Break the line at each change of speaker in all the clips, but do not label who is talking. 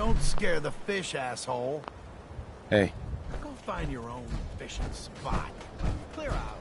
Don't scare the fish, asshole.
Hey.
Go find your own fishing spot. Clear out.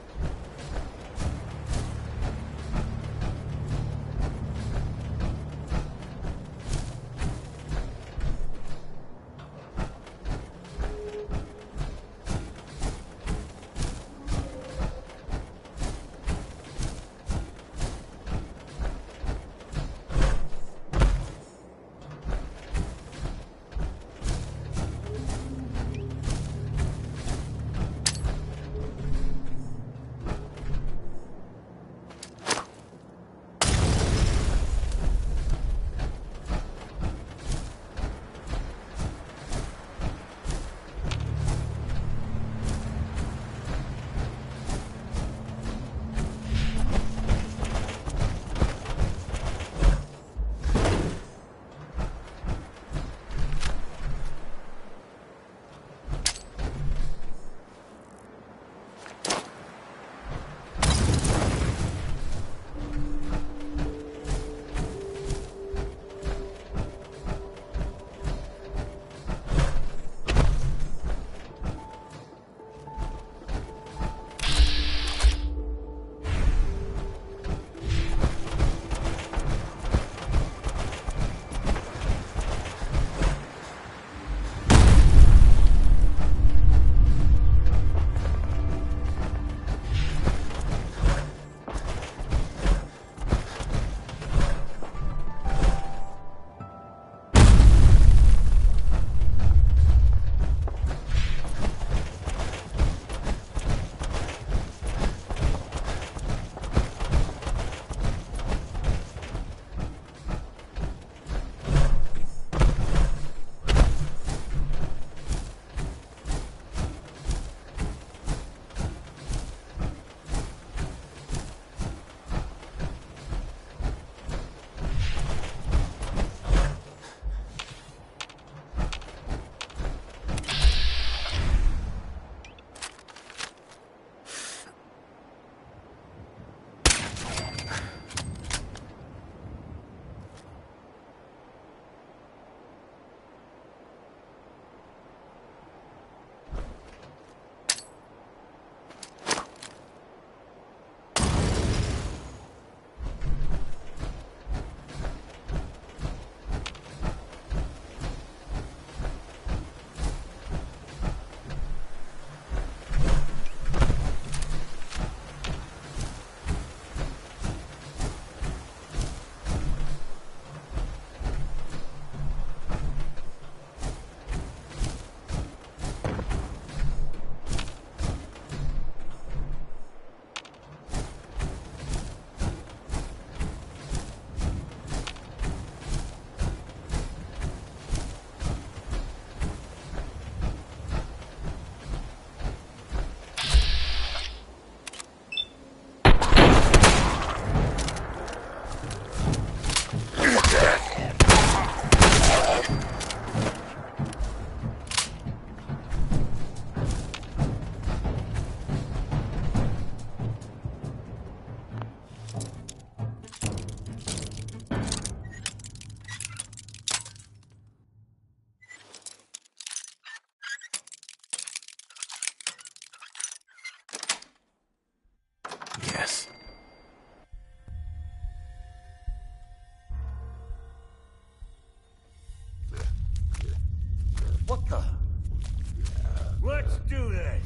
Let's do this!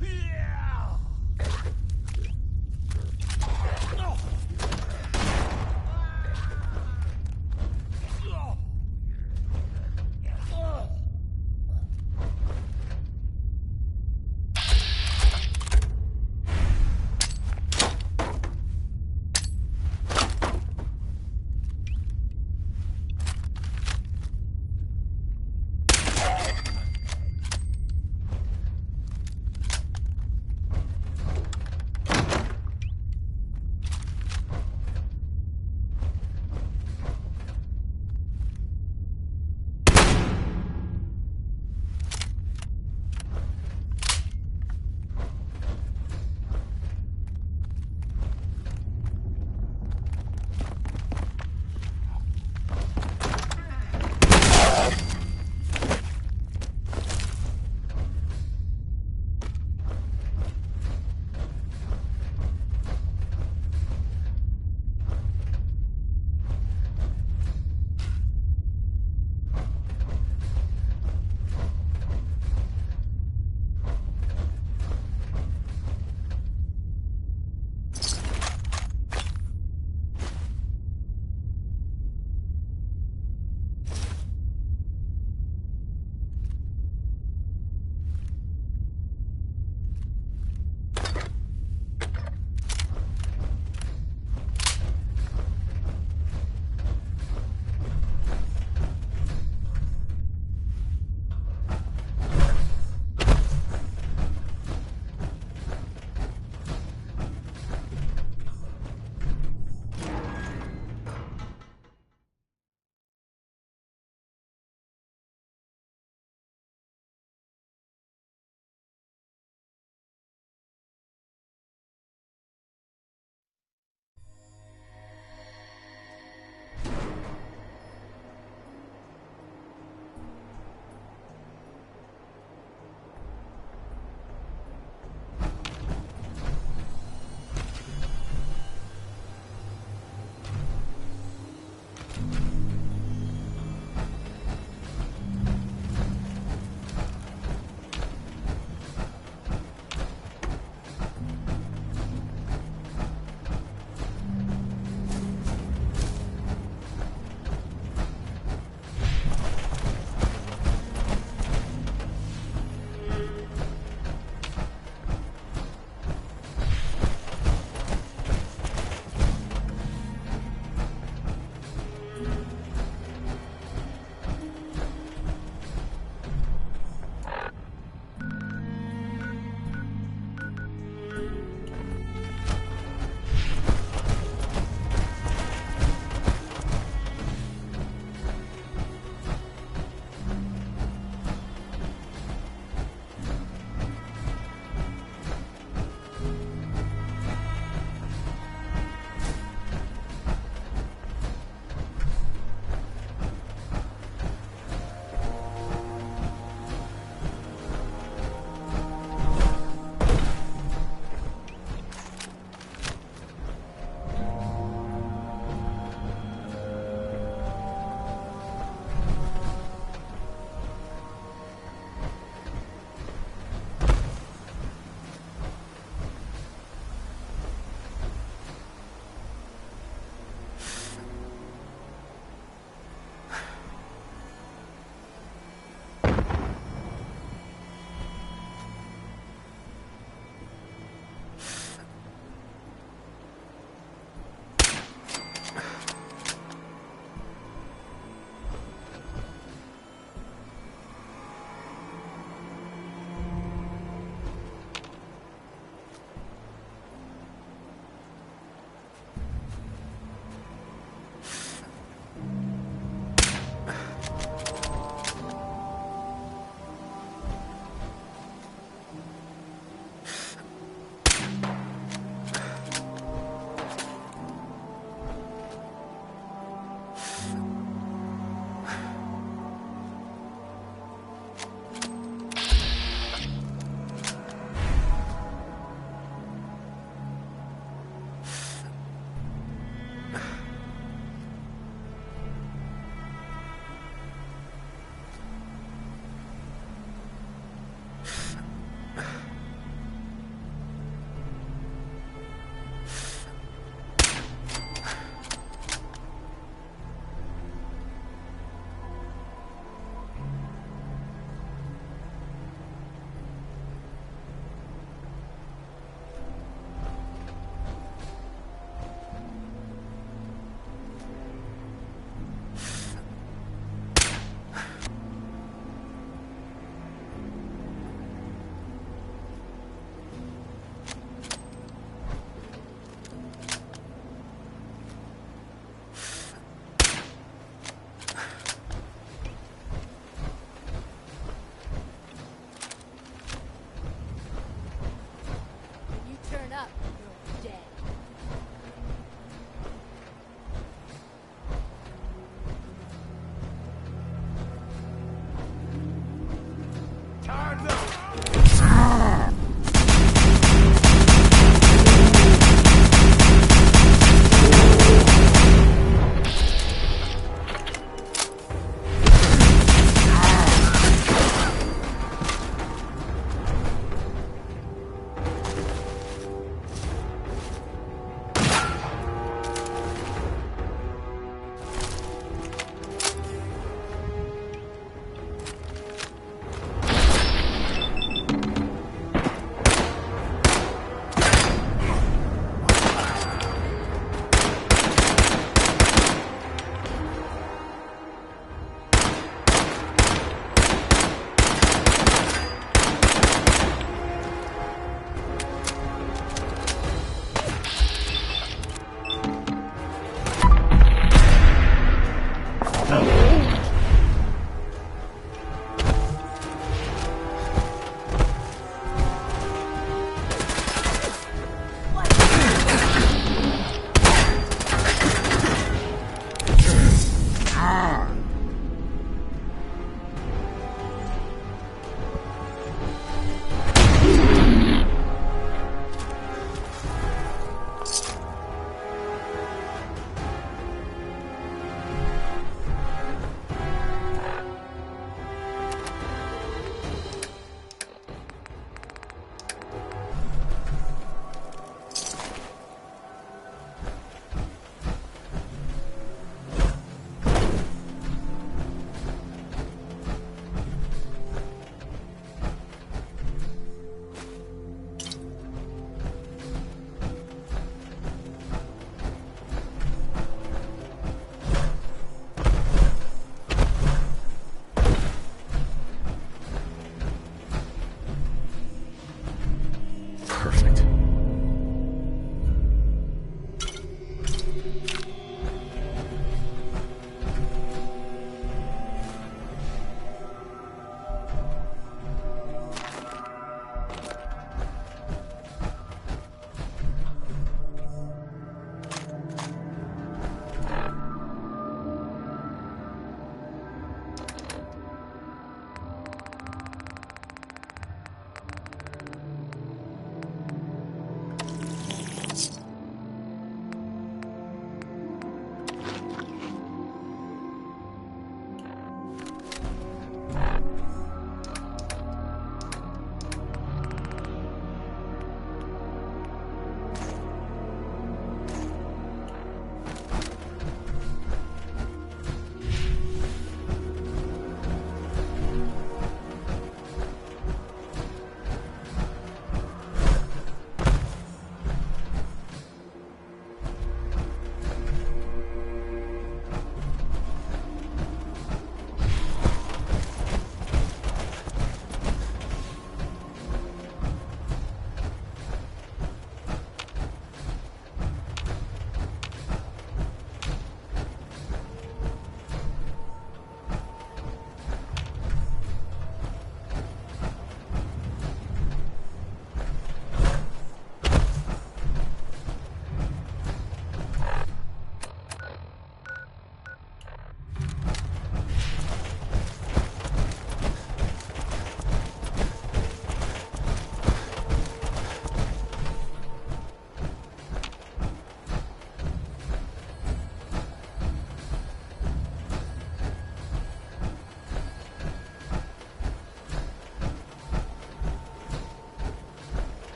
Yeah!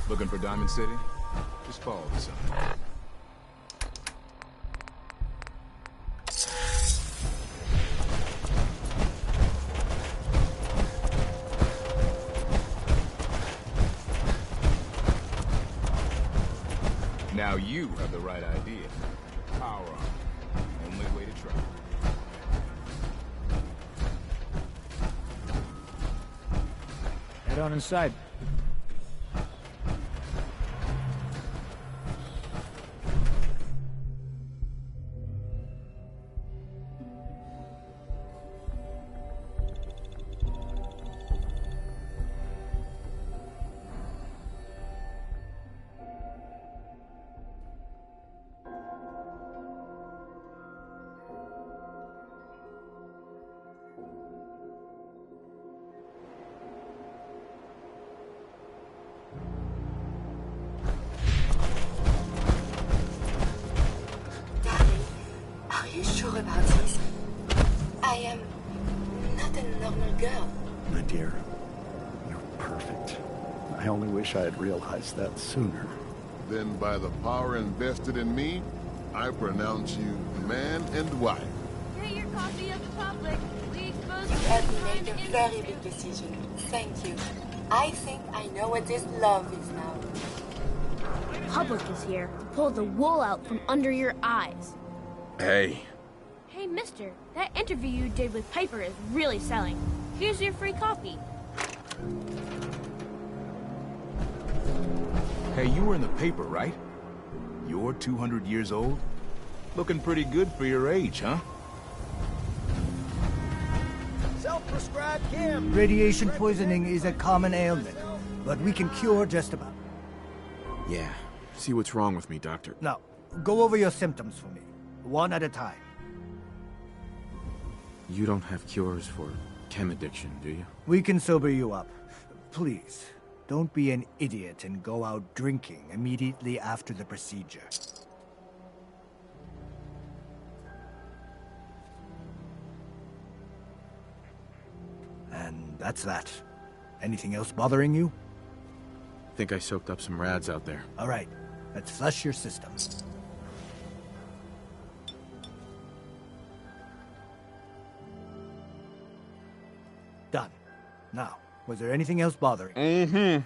Looking for Diamond City? Just follow the sign. Now you have the right idea. Power on. Only way to try.
Head on inside.
About this. I am not a normal girl.
My dear, you're perfect. I only wish I had realized that sooner.
Then by the power invested in me, I pronounce you man and wife.
Get your copy of the public. We expose
You have made a very big decision. Thank you. I think I know what this love is now.
Public is here to pull the wool out from under your eyes.
Hey.
Hey, mister, that interview you did with Piper is really selling. Here's your free copy.
Hey, you were in the paper, right? You're 200 years old? Looking pretty good for your age, huh?
Self-prescribed Kim.
Radiation poisoning is a common ailment, but we can cure just about.
Yeah. See what's wrong with me, Doctor.
Now, go over your symptoms for me, one at a time.
You don't have cures for chem addiction, do you?
We can sober you up. Please, don't be an idiot and go out drinking immediately after the procedure. And that's that. Anything else bothering you?
Think I soaked up some rads out there.
All right, let's flush your system. Done. Now, was there anything else bothering?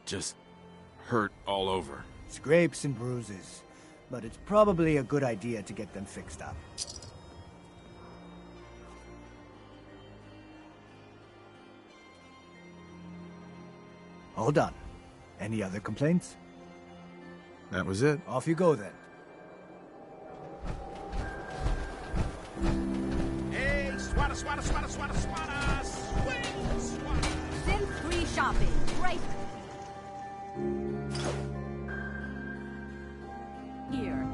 Just hurt all over.
Scrapes and bruises, but it's probably a good idea to get them fixed up. All done. Any other complaints?
That was it.
Off you go then.
Hey, swatter, swatter, swatter, swatter, swatter, swing, swatter.
Sim 3 shopping. Right here.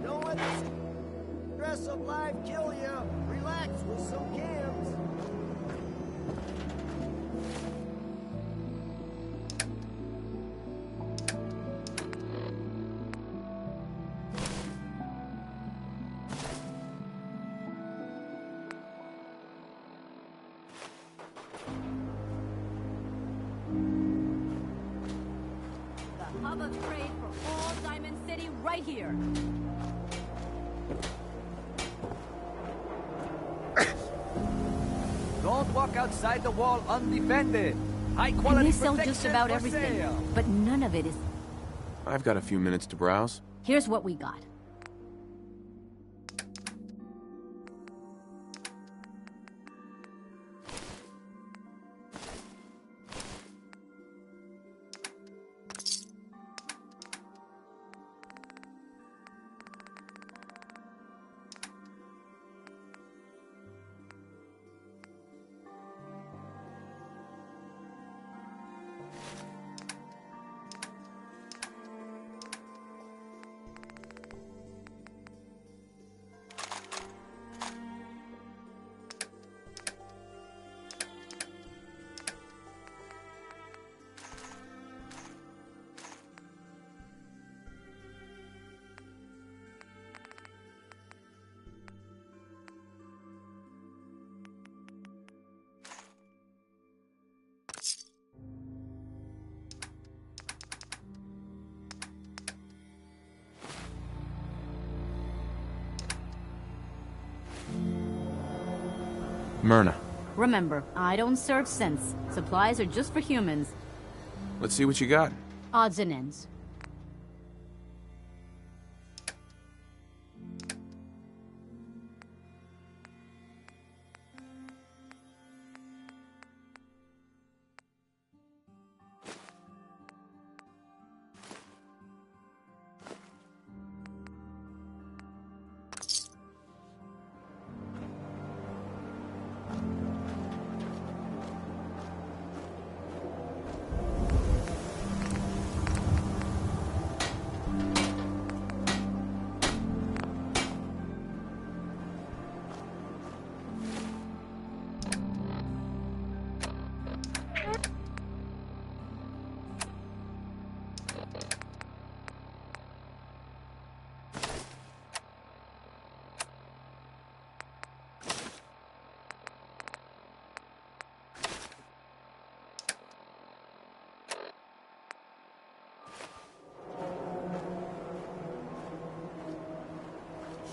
Don't let the stress of life kill you. Relax with some cams.
The hub of trade for all Diamond City right here.
Don't walk outside the wall undefended. High
And
quality
they sell
protection
just about
for
everything,
sale.
but none of it is.
I've got a few minutes to browse.
Here's what we got.
Myrna.
Remember, I don't serve sense. Supplies are just for humans.
Let's see what you got.
Odds and ends.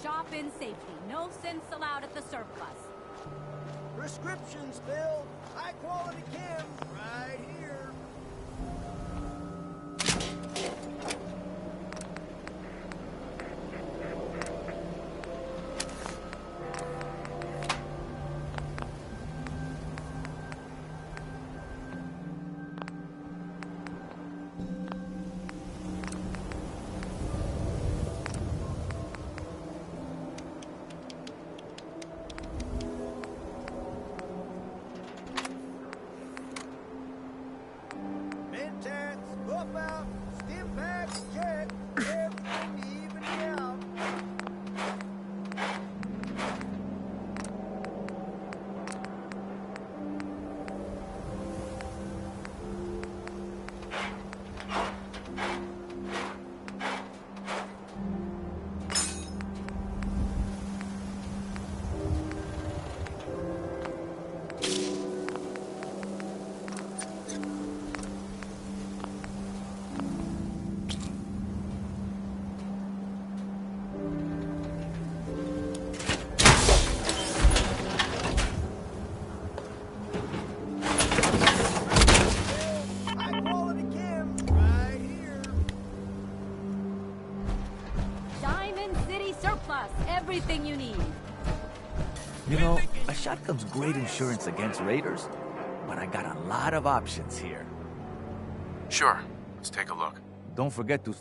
Shop in safety. No sense allowed at the surplus.
Prescriptions filled. High quality chem right here. Mentats, pop out, stim packs, jet, everything to even me out. High quality chem right here.
Diamond City surplus. Everything you need.
You know, a shotgun's great insurance against raiders, but I got a lot of options here.
Sure. Let's take a look.
Don't forget to...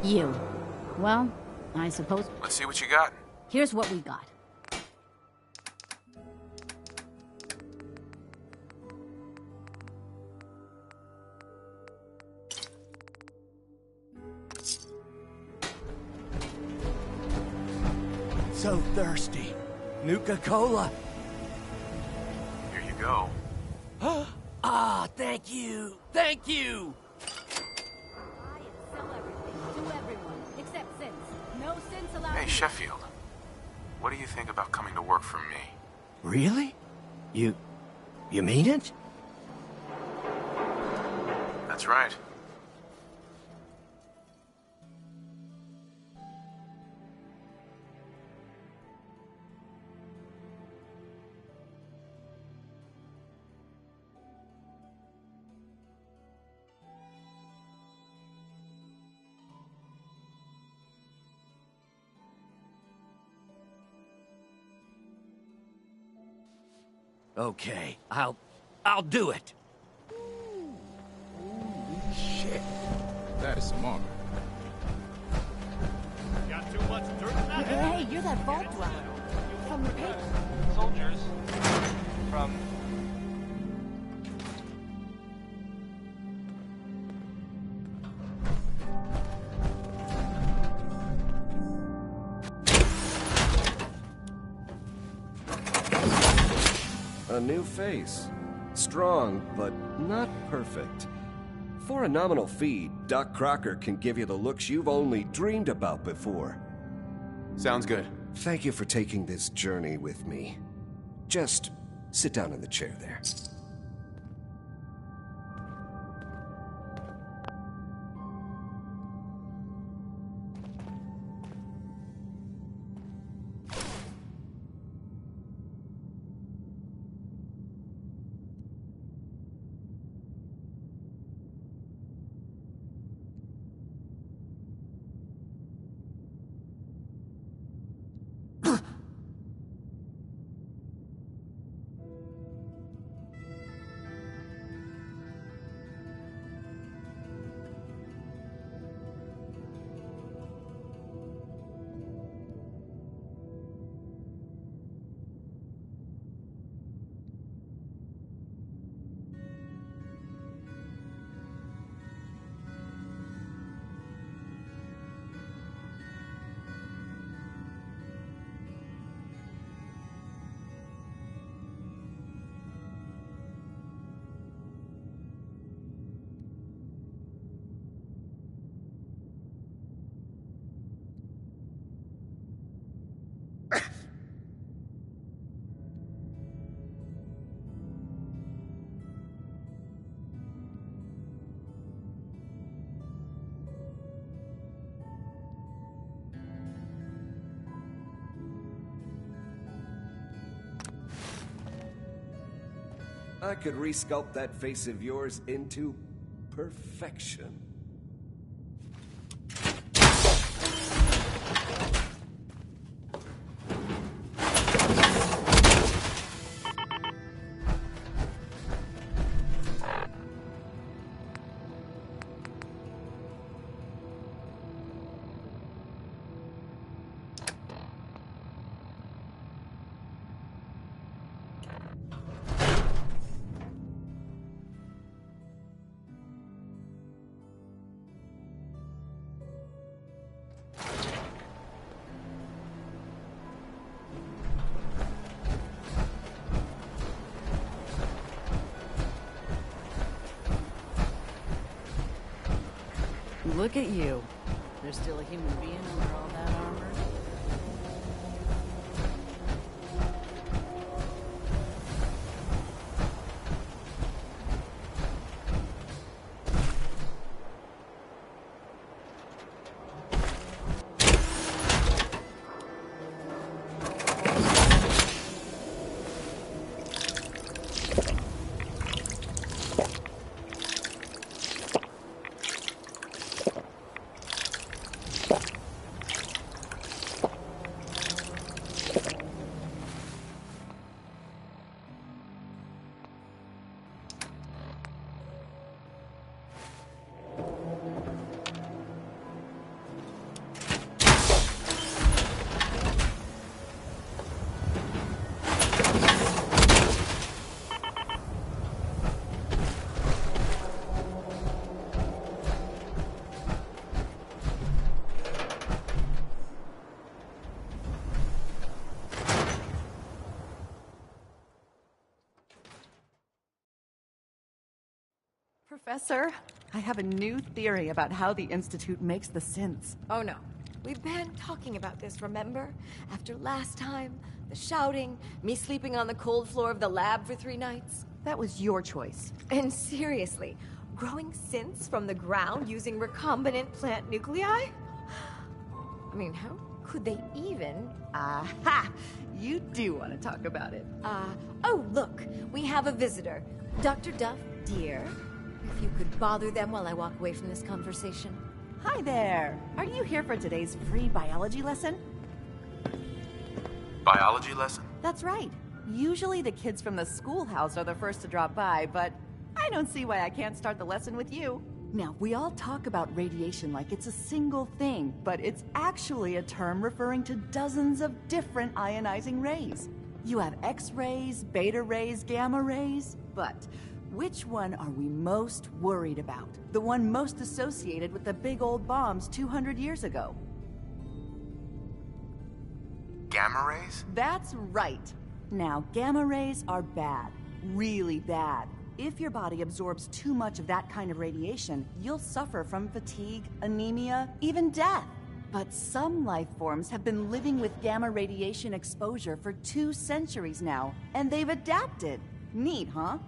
You. Well, I suppose...
Let's see what you got.
Here's what we got.
So thirsty. Nuka-Cola.
Here you go.
Ah, thank you! Thank you!
Buy and sell everything to everyone, except sense. No sense allowed.
Hey, Sheffield. What do you think about coming to work for me?
Really? You mean it?
That's right.
Okay, I'll do it.
Shit. That is some armor.
Got too much dirt in that
Hey, you're that vault dweller. From the paper.
Soldiers from
A new face. Strong, but not perfect. For a nominal fee, Doc Crocker can give you the looks you've only dreamed about before.
Sounds good.
Thank you for taking this journey with me. Just sit down in the chair there. I could resculpt that face of yours into perfection.
Look at you. There's still a human being under all that armor.
Professor, I have a new theory about how the Institute makes the synths.
Oh no. We've been talking about this, remember? After last time, the shouting, me sleeping on the cold floor of the lab for 3 nights.
That was your choice.
And seriously, growing synths from the ground using recombinant plant nuclei? I mean, how could they even?
Aha! You do want to talk about it.
Oh look, we have a visitor. Dr. Duff, dear. If you could bother them while I walk away from this conversation.
Hi there. Are you here for today's free biology lesson?
Biology lesson?
That's right. Usually the kids from the schoolhouse are the first to drop by, but I don't see why I can't start the lesson with you. Now, we all talk about radiation like it's a single thing, but it's actually a term referring to dozens of different ionizing rays. You have X-rays, beta rays, gamma rays, but which one are we most worried about? The one most associated with the big old bombs 200 years ago.
Gamma rays?
That's right. Now, gamma rays are bad. Really bad. If your body absorbs too much of that kind of radiation, you'll suffer from fatigue, anemia, even death. But some life forms have been living with gamma radiation exposure for 2 centuries now, and they've adapted. Neat, huh?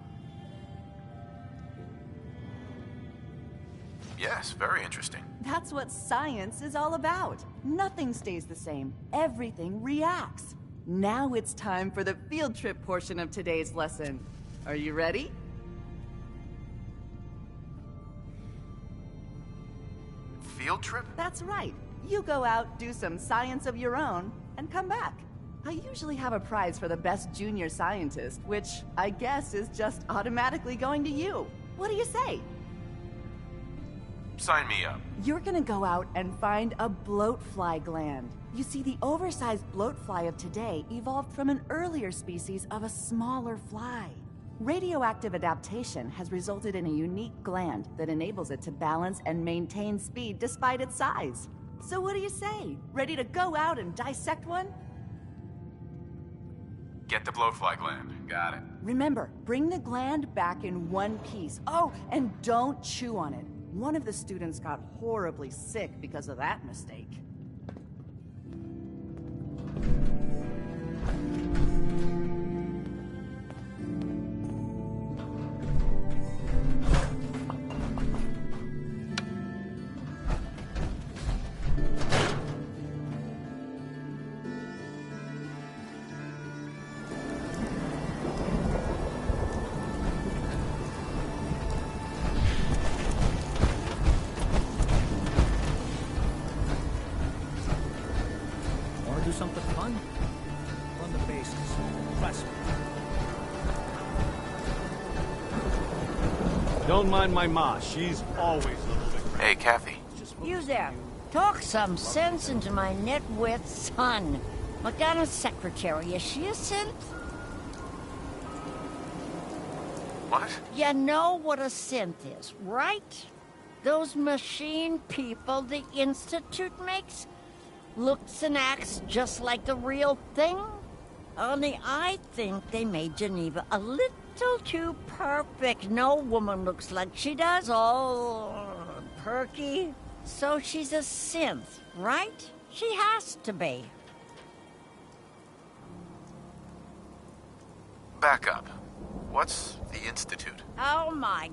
Yes, very interesting.
That's what science is all about. Nothing stays the same. Everything reacts. Now it's time for the field trip portion of today's lesson. Are you ready?
Field trip?
That's right. You go out, do some science of your own, and come back. I usually have a prize for the best junior scientist, which I guess is just automatically going to you. What do you say?
Sign me up.
You're gonna go out and find a bloatfly gland. You see, the oversized bloatfly of today evolved from an earlier species of a smaller fly. Radioactive adaptation has resulted in a unique gland that enables it to balance and maintain speed despite its size. So what do you say? Ready to go out and dissect one?
Get the blowfly gland. Got it.
Remember, bring the gland back in one piece. Oh, and don't chew on it. One of the students got horribly sick because of that mistake.
Do something fun? Run the bases. Press me.
Don't mind my ma. She's always a little bit.
Hey, Kathy.
You there. Talk some sense into my nitwit son. McDonald's secretary, is she a synth?
What?
You know what a synth is, right? Those machine people the Institute makes? Looks and acts just like the real thing? Only I think they made Geneva a little too perfect. No woman looks like she does, all perky. So she's a synth, right? She has to be.
Back up. What's the Institute?
Oh my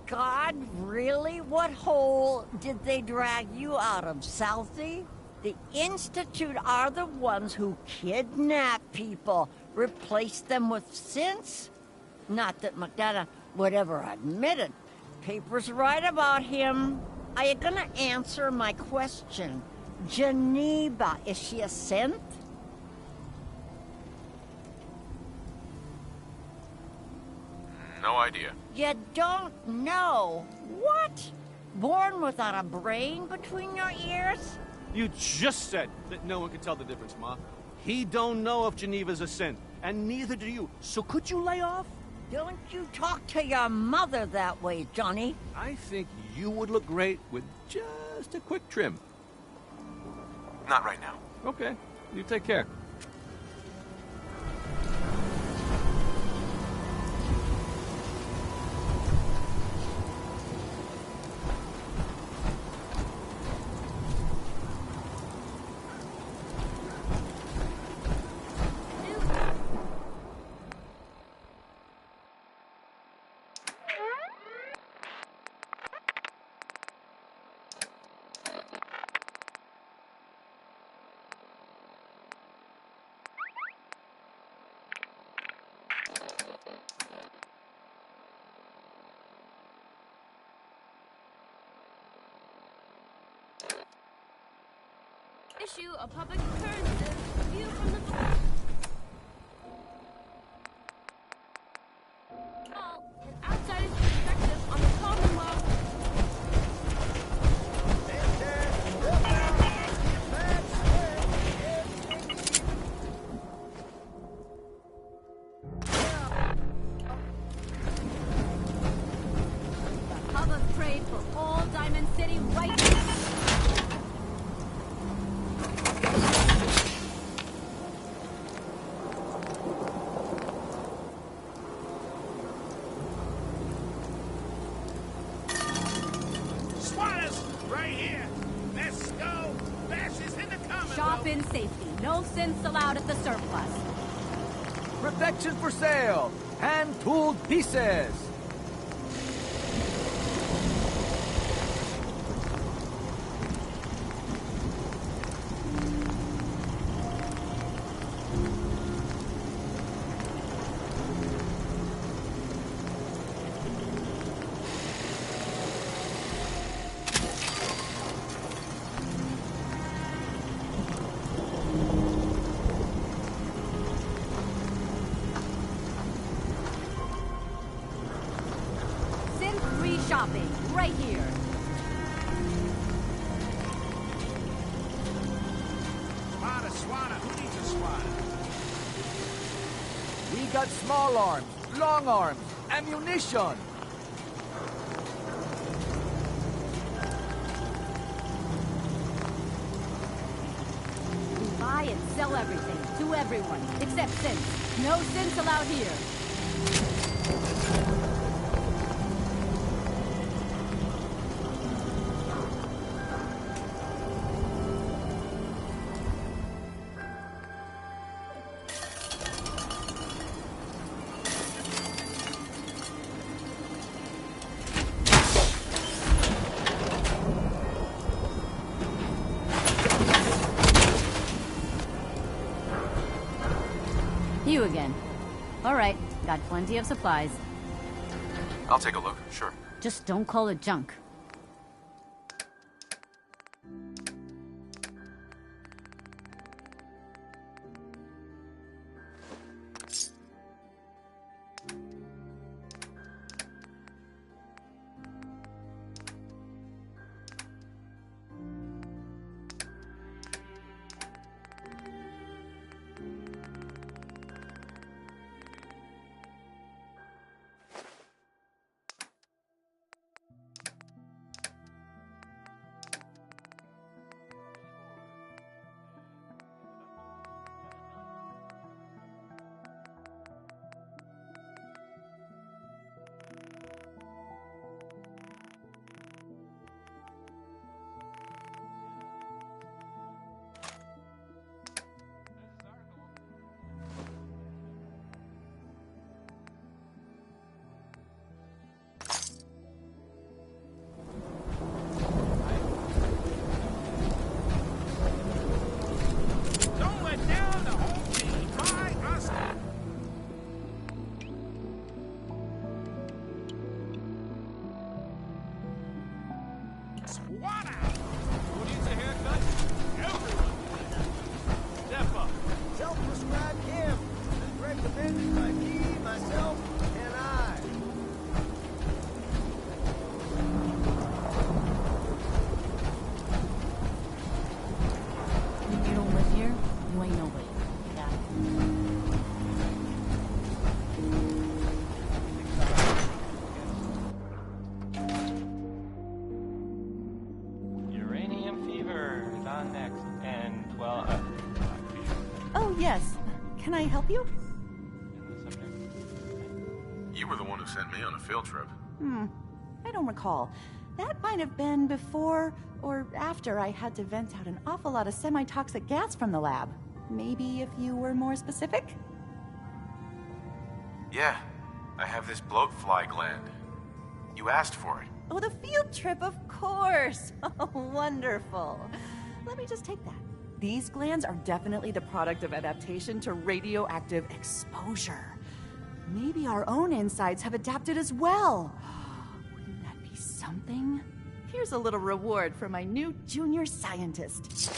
God, really? What hole did they drag you out of, Southie? The Institute are the ones who kidnap people, replace them with synths. Not that McDonough would ever admit it. Papers write about him. Are you gonna answer my question? Geneva, is she a synth?
No idea.
You don't know? What? Born without a brain between your ears?
You just said that no one can tell the difference, Ma. He don't know if Geneva's a synth, and neither do you. So could you lay off?
Don't you talk to your mother that way, Johnny.
I think you would look great with just a quick trim.
Not right now.
Okay. You take care.
Issue a public occurrences view from the all an outsider's perspective on the Commonwealth.
The hub of trade for all Diamond City right now.
Right here. Let's go. Bash is in the common.
Shop in safety. No synths allowed at the surplus.
Protection for sale. Hand-tooled pieces.
Shopping, right here.
Swatter. Who needs a swatter?
We got small arms, long arms, ammunition.
We buy and sell everything to everyone, except synths. No synths allowed here. You again. All right, got plenty of supplies.
I'll take a look, sure.
Just don't call it junk.
Self-prescribed camp. Recommended by me, myself, and I.
If you don't live here, you ain't nobody. Got it.
Uranium fever is on next, and, well,
Oh, yes. Can I help you?
You were the one who sent me on a field trip.
I don't recall. That might have been before or after I had to vent out an awful lot of semi-toxic gas from the lab. Maybe if you were more specific?
Yeah, I have this bloat fly gland. You asked for it.
Oh, the field trip, of course. Oh, wonderful. Let me just take that. These glands are definitely the product of adaptation to radioactive exposure. Maybe our own insides have adapted as well. Wouldn't that be something? Here's a little reward for my new junior scientist.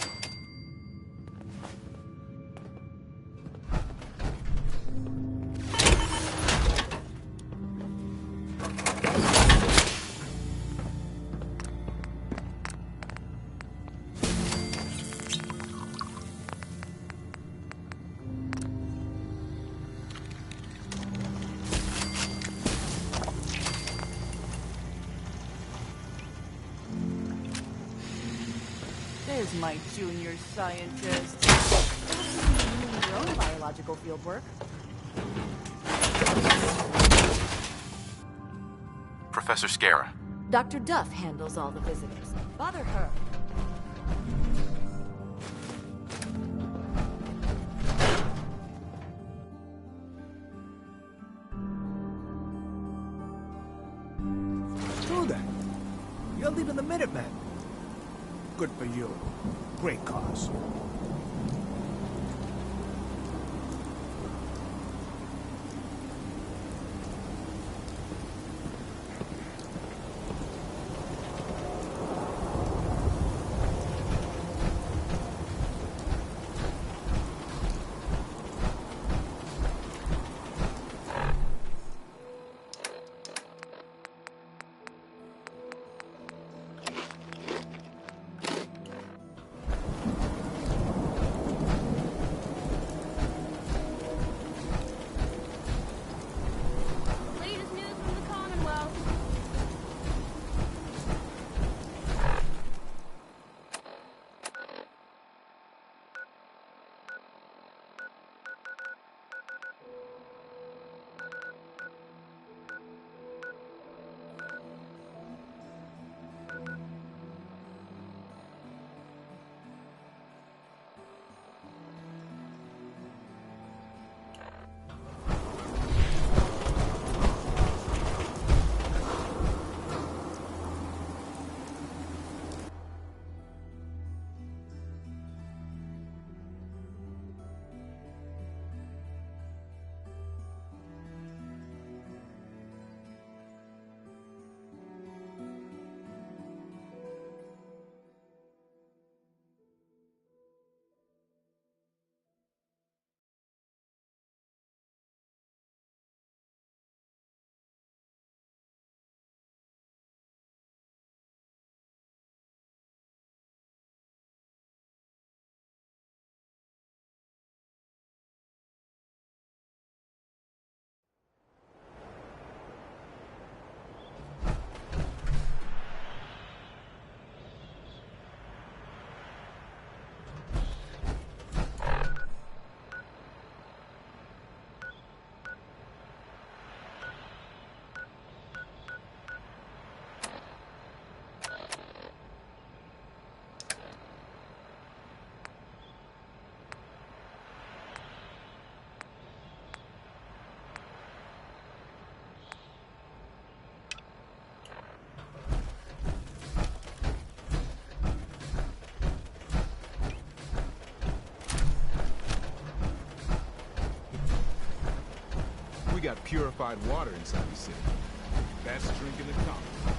There's my junior scientist. Doing your own biological fieldwork.
Professor Scara,
Dr. Duff handles all the visitors. Bother her.
Who then? You're leading the Minutemen. Good for you. Great cause.
Latest news from the Commonwealth.
We got purified water inside the city. Best drink in the Commonwealth.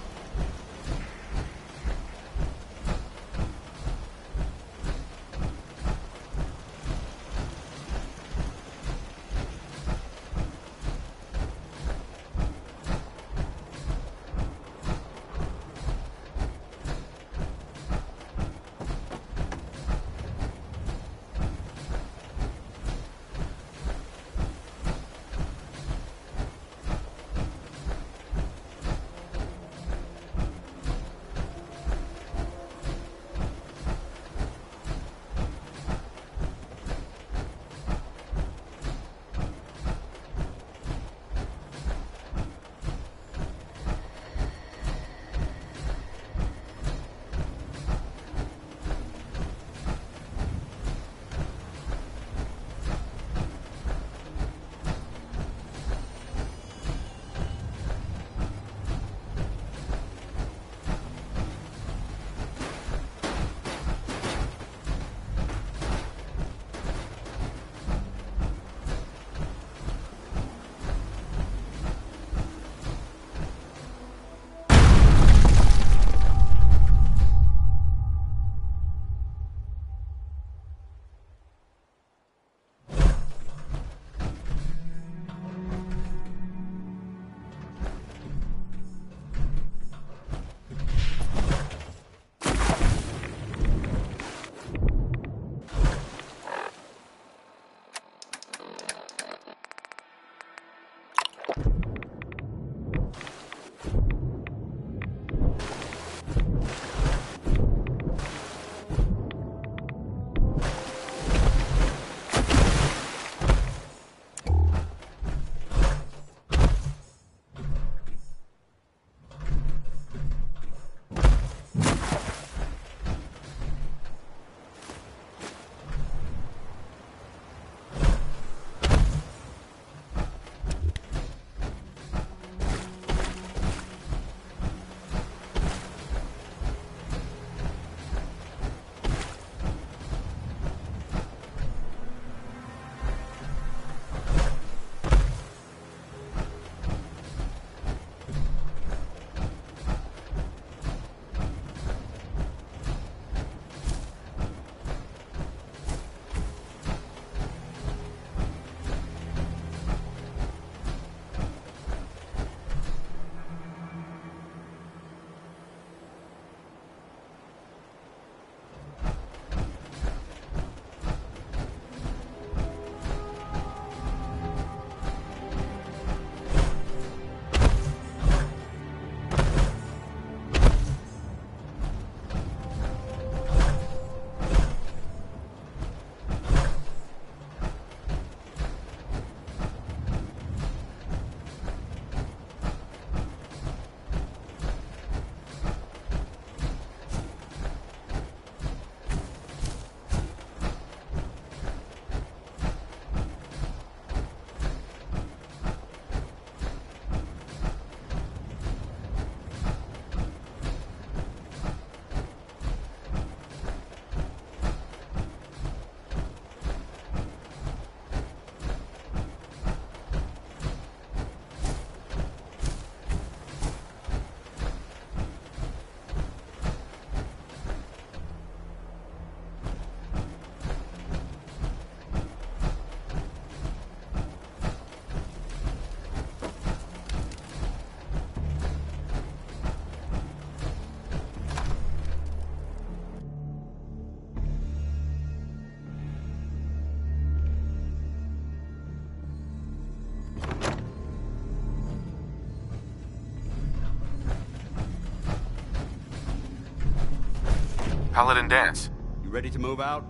Paladin Dance.
You ready to move out?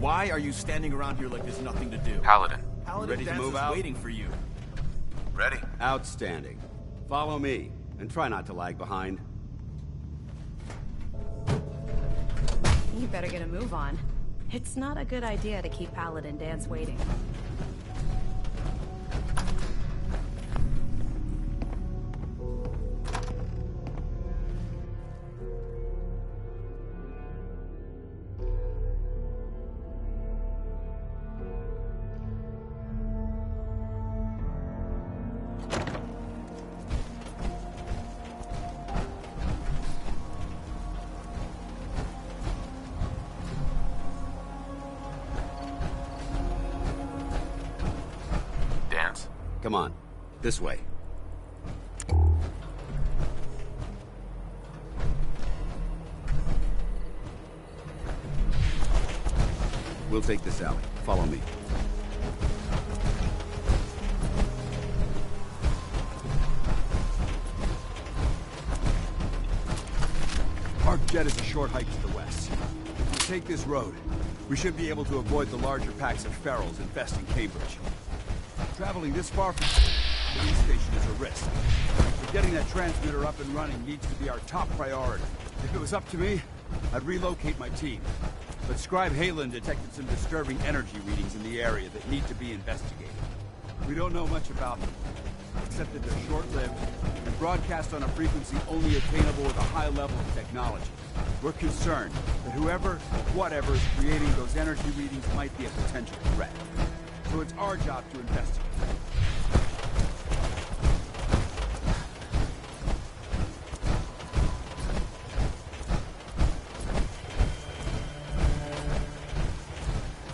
Why are you standing around here like there's nothing to do?
Paladin.
Paladin
Ready to
Dance
move
is
out?
waiting for you.
Ready?
Outstanding. Follow me, and try not to lag behind.
You better get a move on. It's not a good idea to keep Paladin Dance waiting.
Dance.
Come on, this way. We'll take this alley. Follow me.
Park Jet is a short hike to the west. If we take this road, we should be able to avoid the larger packs of ferals infesting Cambridge. Traveling this far from the police station is a risk. But getting that transmitter up and running needs to be our top priority. If it was up to me, I'd relocate my team. But Scribe Halen detected some disturbing energy readings in the area that need to be investigated. We don't know much about them, except that they're short-lived and broadcast on a frequency only attainable with a high level of technology. We're concerned that whoever or whatever is creating those energy readings might be a potential threat. So it's our job to investigate.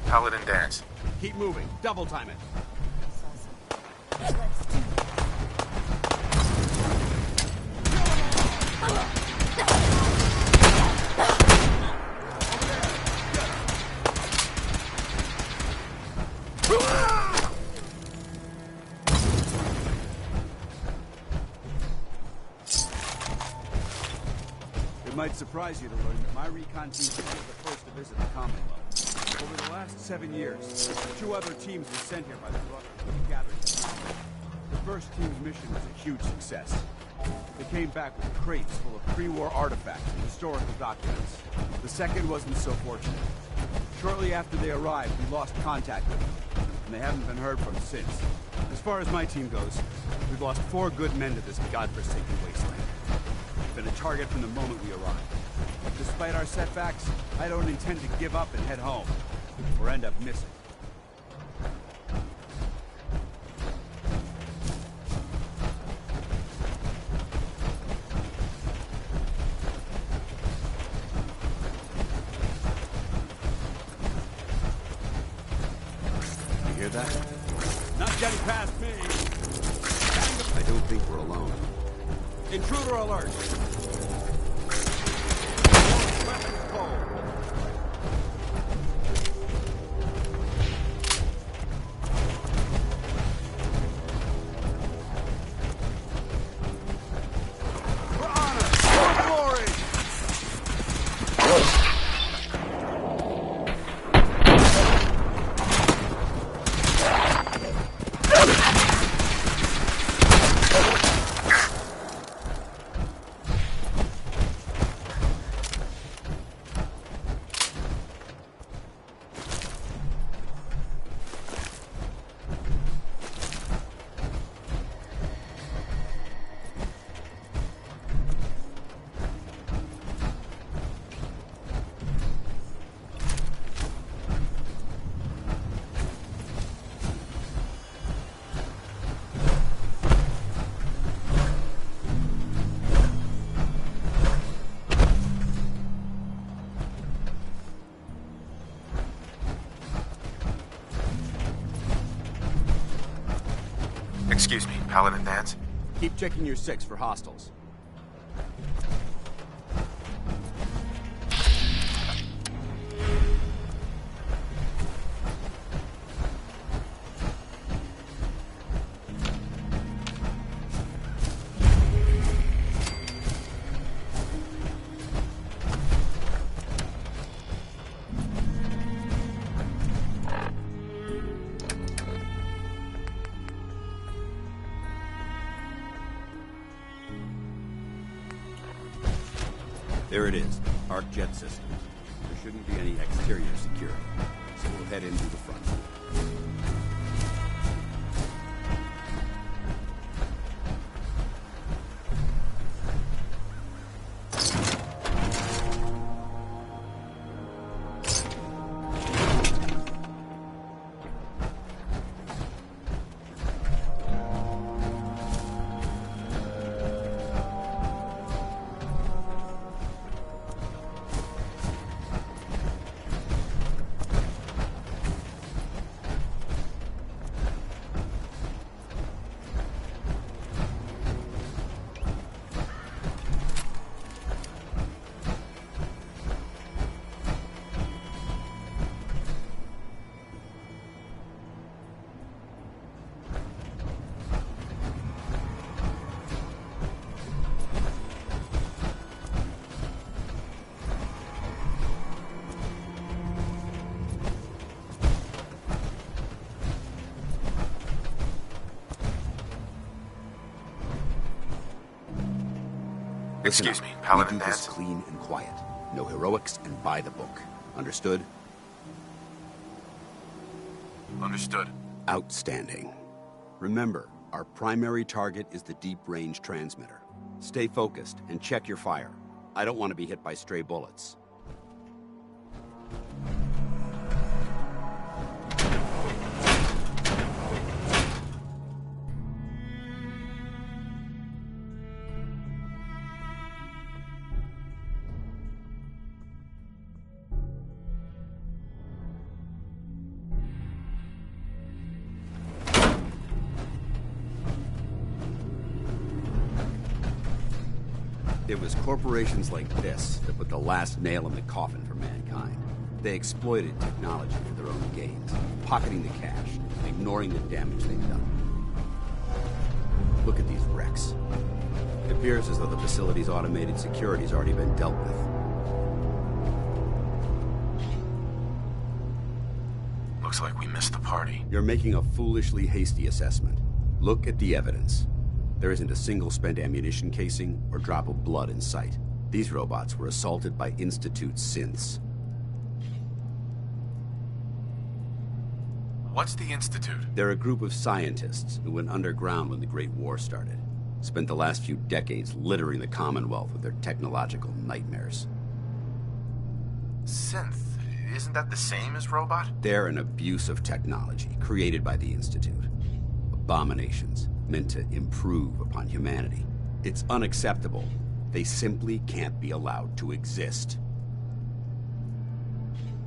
Paladin Dance.
Keep moving. Double time it. It might surprise you to learn that my recon team was the first to visit the common level. Over the last 7 years, 2 other teams were sent here by the Brothers to gather technology. The first team's mission was a huge success. They came back with crates full of pre-war artifacts and historical documents. The second wasn't so fortunate. Shortly after they arrived, we lost contact with them, and they haven't been heard from since. As far as my team goes, we've lost 4 good men to this godforsaken wasteland. We've been a target from the moment we arrived. Despite our setbacks, I don't intend to give up and head home, or end up missing. You hear that? Not getting past me!
I don't think we're alone.
Intruder alert!
Excuse me, Paladin Vance?
Keep checking your 6 for hostiles. There it is, arc jet system. There shouldn't be any exterior security, so we'll head in through the front.
Excuse me, Paladin
We do this
Vance?
clean and quiet. No heroics and by the book. Understood?
Understood.
Outstanding. Remember, our primary target is the deep-range transmitter. Stay focused and check your fire. I don't want to be hit by stray bullets. It was corporations like this that put the last nail in the coffin for mankind. They exploited technology for their own gains, pocketing the cash, and ignoring the damage they've done. Look at these wrecks. It appears as though the facility's automated security's already been dealt with.
Looks like we missed the party.
You're making a foolishly hasty assessment. Look at the evidence. There isn't a single spent ammunition casing or drop of blood in sight. These robots were assaulted by Institute synths.
What's the Institute?
They're a group of scientists who went underground when the Great War started. Spent the last few decades littering the Commonwealth with their technological nightmares.
Synth. Isn't that the same as robot?
They're an abuse of technology created by the Institute. Abominations meant to improve upon humanity. It's unacceptable. They simply can't be allowed to exist.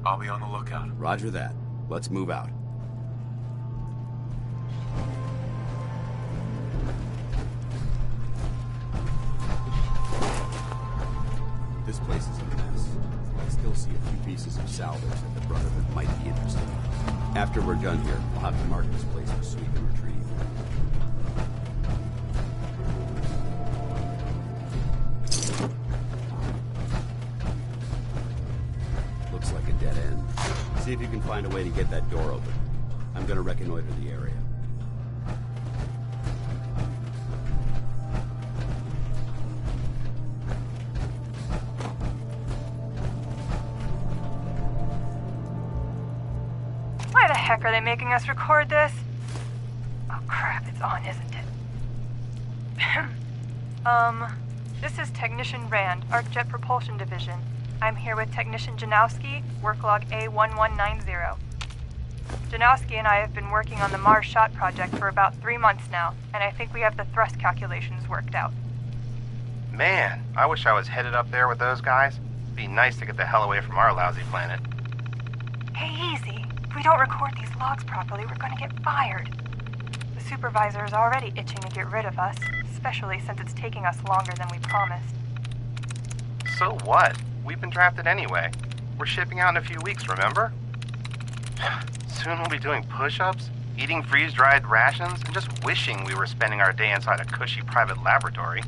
I'll be on the lookout.
Roger that. Let's move out. This place is a mess. I still see a few pieces of salvage that the Brotherhood might be interested in. After we're done here, we'll have to mark this place for sweep and retrieve. Looks like a dead end. See if you can find a way to get that door open. I'm gonna reconnoiter the area.
Why the heck are they making us record this? Oh crap, it's on, isn't it? This is Technician Rand, ArcJet Propulsion Division. I'm here with Technician Janowski, work log A1190. Janowski and I have been working on the Mars Shot project for about 3 months now, and I think we have the thrust calculations worked out.
Man, I wish I was headed up there with those guys. It'd be nice to get the hell away from our lousy planet.
Hey, easy. If we don't record these logs properly, we're gonna get fired. The supervisor is already itching to get rid of us, especially since it's taking us longer than we promised.
So what? We've been drafted anyway. We're shipping out in a few weeks, remember? Soon we'll be doing push-ups, eating freeze-dried rations, and just wishing we were spending our day inside a cushy private laboratory.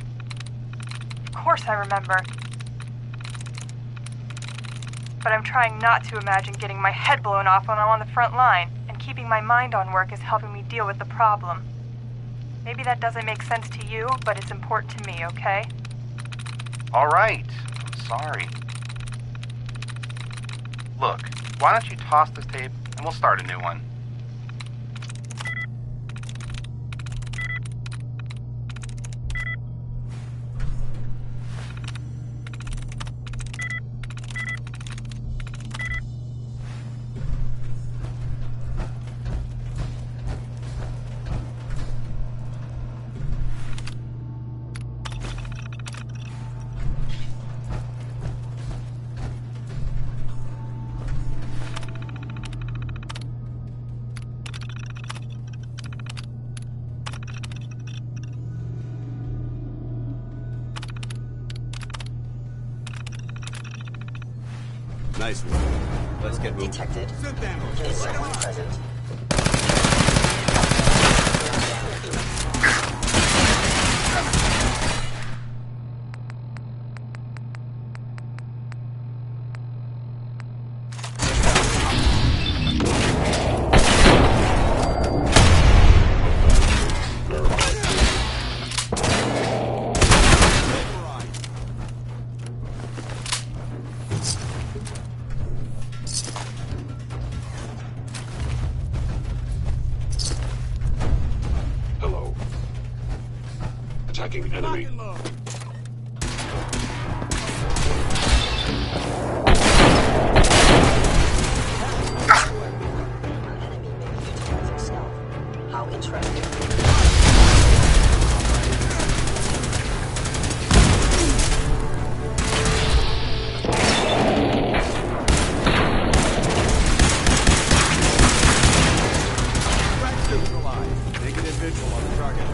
Of course I remember. But I'm trying not to imagine getting my head blown off when I'm on the front line, and keeping my mind on work is helping me deal with the problem. Maybe that doesn't make sense to you, but it's important to me, okay?
All right. I'm sorry. Look, why don't you toss this tape and we'll start a new one.
Nice work. Let's get moving.
Detected. Is someone present?
Attacking enemy.
How interesting.
Neutralized. Negative visual on the target.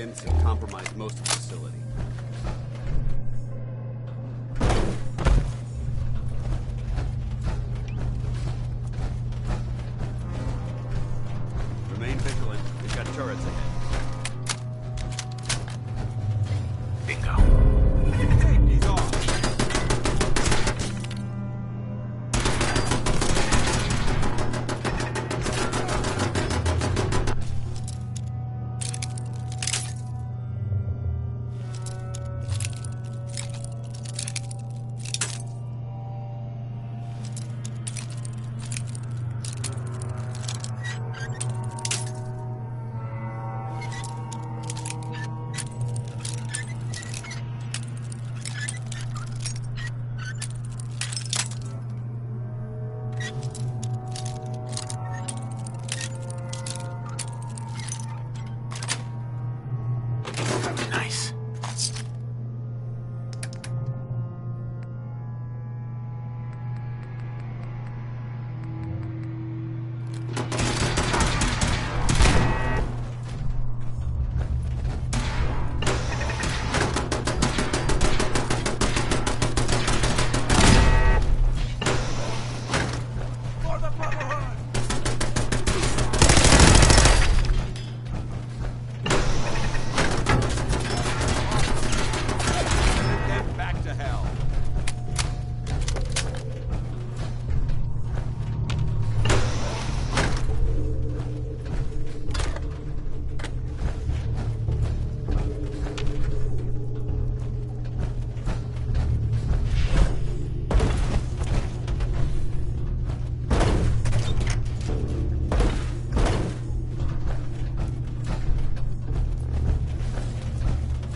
synths have compromised most of the facility. Remain vigilant. We've got turrets ahead.
Bingo.
He's off.
Nice.
Back to hell.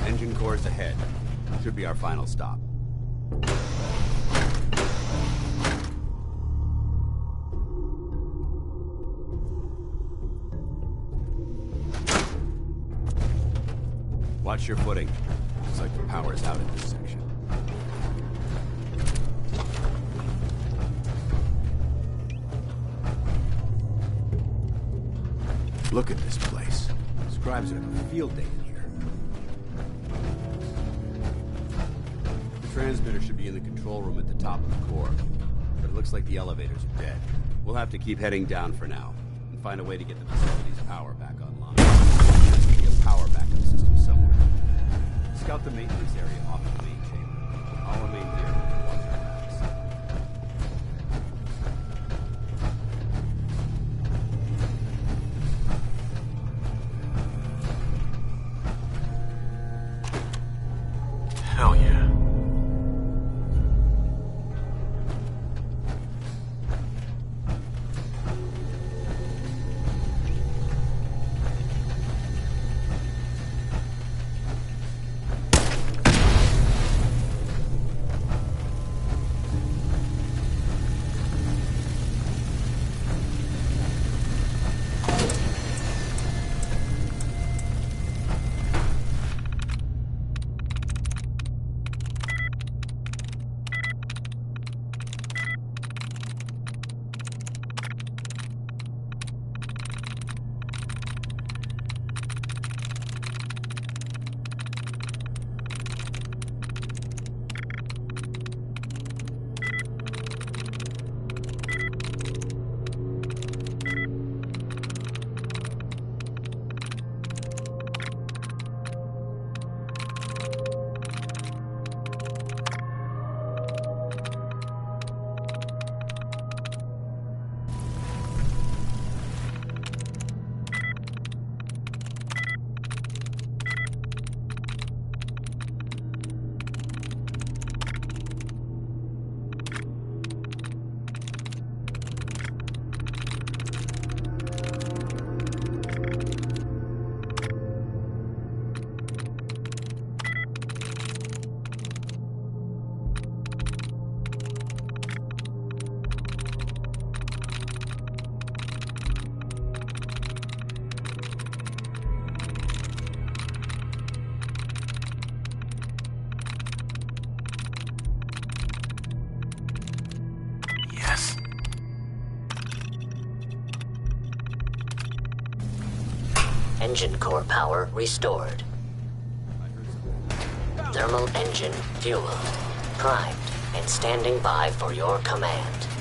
Engine cores ahead. Should be our final stop. Watch your footing. Looks like the power's out in this section. Look at this place. Scribes would have a field day in here. The transmitter should be in the control room at the top of the core, but it looks like the elevators are dead. We'll have to keep heading down for now, and find a way to get the facility's power back online. There should be a power backup system somewhere. Scout the maintenance area off the main chamber. I'll remain here and watch our backs.
Hell yeah.
Engine core power restored. Thermal engine fuel primed and standing by for your command.